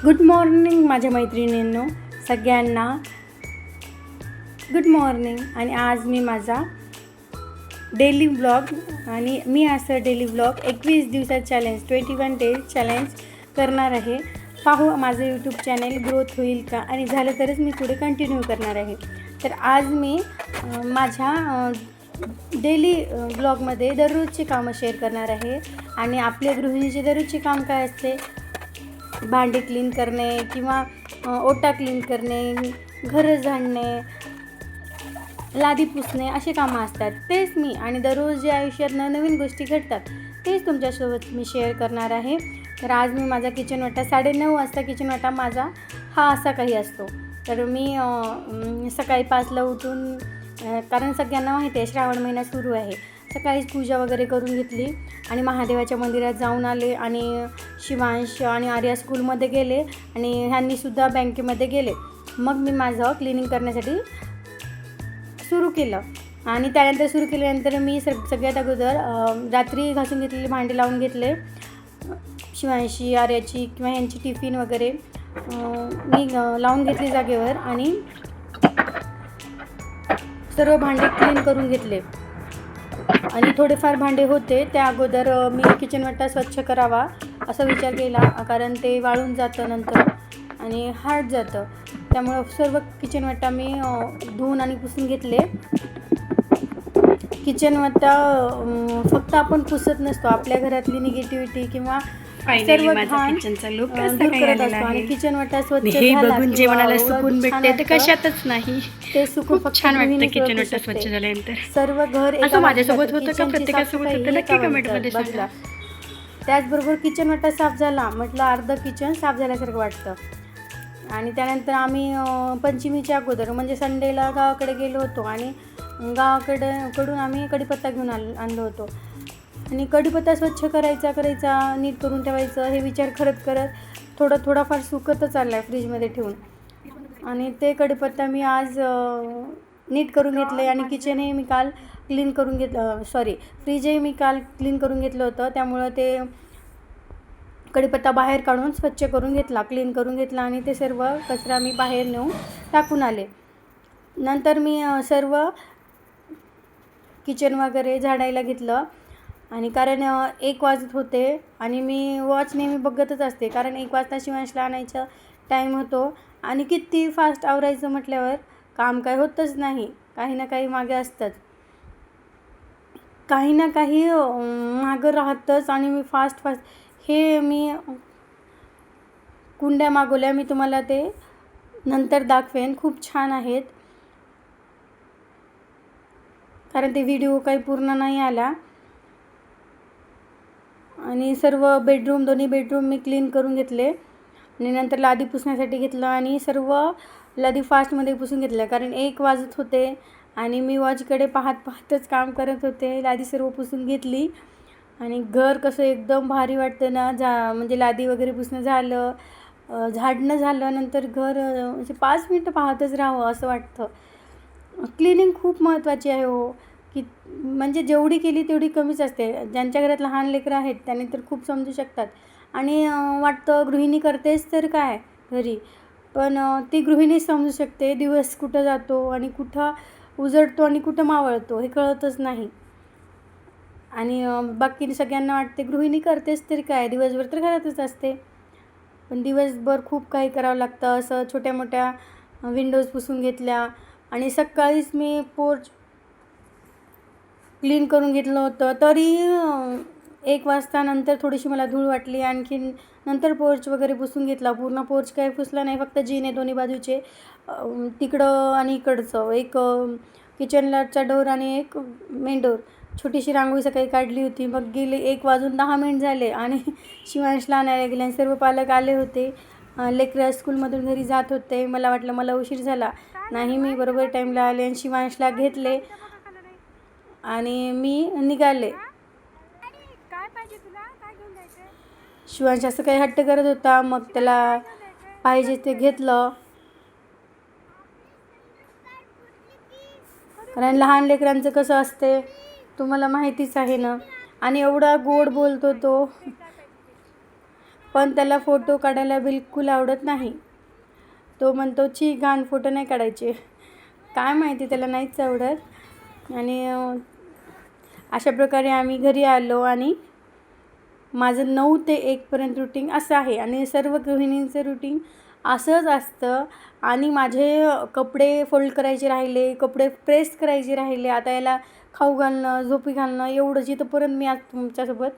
Good morning माझ्या मैत्रिणींनो, सगळ्यांना गुड मॉर्निंग. आणि आज मी माझा डेली व्लॉग आणि मी असं डेली व्लॉग 21 दिवसात चॅलेंज 21 डेज चॅलेंज करणार आहे. पाहू माझं यूट्यूब चॅनेल ग्रोथ होईल का, आणि झालं तरच मी पुढे कंटिन्यू करणार आहे. तर आज मी माझ्या डेली ब्लॉगमध्ये दररोजची कामं शेअर करणार आहे. आणि आपल्या गृहिणीचे दररोजचे काम काय असते, भांडी क्लीन करणे किंवा ओटा क्लीन करणे, घरं झाडणे, लादी पुसणे, असे कामं असतात. तेच मी आणि दररोज जे आयुष्यात नवीन गोष्टी घडतात तेच तुमच्यासोबत मी शेअर करणार आहे. तर आज मी माझा किचन वाटा 9:30 वाजता किचन वाटा माझा हा असा काही असतो. तर मी सकाळी 5ला उठून, कारण सगळ्यांना माहिती आहे श्रावण महिना सुरू आहे, सकाळीच पूजा वगैरे करून घेतली आणि महादेवाच्या मंदिरात जाऊन आले. आणि शिवांश आणि आर्या स्कूलमध्ये गेले आणि ह्यांनीसुद्धा बँकेमध्ये गेले. मग मी माझं क्लिनिंग करण्यासाठी सुरू केलं. आणि त्यानंतर सुरू केल्यानंतर मी सगळ्यात अगोदर रात्री घासून घेतलेली भांडी लावून घेतले. शिवांशी, आर्याची किंवा ह्यांची टिफिन वगैरे मी लावून घेतली जागेवर आणि सर्व भांडे क्लीन करून घेतले. आणि थोडेफार भांडे होते त्या अगोदर मी किचन वाटा स्वच्छ करावा असा विचार केला, कारण ते वाळून जातं नंतर आणि हार्ड जातं. त्यामुळं सर्व किचन वाटा मी धुवून आणि पुसून घेतले. किचन वाटा फक्त आपण पुसत नसतो, आपल्या घरातली निगेटिव्हिटी किंवा सर्व घाण दूर करत असतो. आणि किचन वाटा स्वच्छ झाला जे मनाला सुकून भेटते ते कशातच नाही. ते सुकून फक्त छान वाटतं गृहिणीच किचन ओळखू वाटा शकते. स्वच्छ झाल्यानंतर. सर्व घर असं माझ्यासोबत होतं का प्रत्येकासोबत होतं नक्की कमेंटमध्ये सांगा. त्याचबरोबर किचन वाटा साफ झाला म्हटलं अर्ध किचन साफ झाल्यासारखं वाटतं. आणि त्यानंतर आम्ही पंचमीच्या अगोदर म्हणजे संडेला गावाकडे गेलो होतो आणि गावाकडून आम्ही कढीपत्ता घेऊन आणलो होतो. आणि कढीपत्ता स्वच्छ करायचा नीट करून ठेवायचं हे विचार करत थोडाफार सुकतच चालला आहे फ्रीजमध्ये ठेवून. आणि ते कढीपत्ता मी आज नीट करून घेतले. आणि किचनही मी काल क्लीन करून फ्रीजही मी काल क्लीन करून घेतलं होतं. त्यामुळं ते कढीपत्ता बाहेर काढून स्वच्छ करून घेतला, क्लीन करून घेतला आणि ते सर्व कचरा मी बाहेर नेऊन टाकून आले. नंतर मी सर्व किचन वगैरे झाडायला घेतलं. आणि कारण 1 वाजत होते आणि मी वॉच नेहमी बघतच असते, कारण 1 वाजता शिवांशला आणायचं टाईम होतो. आणि किती फास्ट आवरायचं म्हटल्यावर काम काय होतच नाही, काही ना काही मागे असतंच, काही ना काही मागं राहतंच. आणि मी फास्ट हे मी कुंड्या मागवल्या, मी तुम्हाला ते नंतर दाखवेन, खूप छान आहेत, कारण ते व्हिडिओ काही पूर्ण नाही आला. आणि सर्व दोन्ही बेडरूम मी क्लीन करून घेतले. आणि नंतर लादी पुसण्यासाठी घेतलं आणि सर्व लादी फास्टमध्ये पुसून घेतल्या, कारण 1 वाजत होते आणि मी वॉचकडे पाहतच काम करत होते. लादी सर्व पुसून घेतली आणि घर कसं एकदम भारी वाटतं ना, म्हणजे लादी वगैरे पुसणं झालं, झाडणं झालं, नंतर घर म्हणजे 5 मिनटं पाहतच राहावं असं वाटतं. क्लिनिंग खूप महत्त्वाची आहे हो, की म्हणजे जेवढी केली तेवढी कमीच असते. ज्यांच्या घरात लहान लेकरं आहेत त्यांनी तर खूप समजू शकतात. आणि वाटतं गृहिणी करतेच तर काय घरी, पण ती गृहिणीच समजू शकते दिवस कुठं जातो आणि कुठं उजडतो आणि कुठं मावळतो हे कळतच नाही. आणि बाकी सगळ्यांना वाटते गृहिणी करतेच तरी काय, दिवसभर तर घरातच असते, पण दिवसभर खूप काही करावं लागतं. असं छोट्या मोठ्या विंडोज पुसून घेतल्या. आणि सकाळीच मी पोर्च क्लीन करून घेतलं होतं, तरी 1 वाजता नंतर थोडीशी मला धूळ वाटली. आणखीन नंतर पोर्च वगैरे पुसून घेतला. पूर्ण पोर्च काही पुसला नाही, फक्त जिने दोन्ही बाजूचे, तिकडं आणि इकडचं, एक किचनचा डोर आणि एक मेन डोर, छोटीशी रांगोळी सकाळी काढली होती. मग गेले 1:10 झाले आणि शिवांशला आणायला गेले आणि सर्व पालक आले होते. लेकरं स्कूलमधून घरी जात होते. मला वाटलं मला उशीर झाला, नाही, मी बरोबर टाईमला आले आणि शिवांशला घेतले आणि मी निघाले. शिवांश असं काही हट्ट करत होता, मग त्याला पाहिजे ते घेतलं, कारण लहान लेकरांचं कसं असते तुम्हाला माहितीच आहे ना. आणि एवढा गोड बोलतो तो, पण त्याला फोटो काढायला बिलकुल आवडत नाही. तो म्हणतो छी घाण फोटो नाही काढायचे. काय माहिती त्याला नाहीच आवडत. आणि अशा प्रकारे आम्ही घरी आलो आणि माझं 9 ते 1पर्यंत रुटीन असं आहे आणि सर्व गृहिणींचं रुटीन असंच असतं. आणि माझे कपडे फोल्ड करायचे राहिले, कपडे प्रेस करायचे राहिले, आता याला खाऊ घालणं, झोपी घालणं एवढं जिथंपर्यंत मी आज तुमच्यासोबत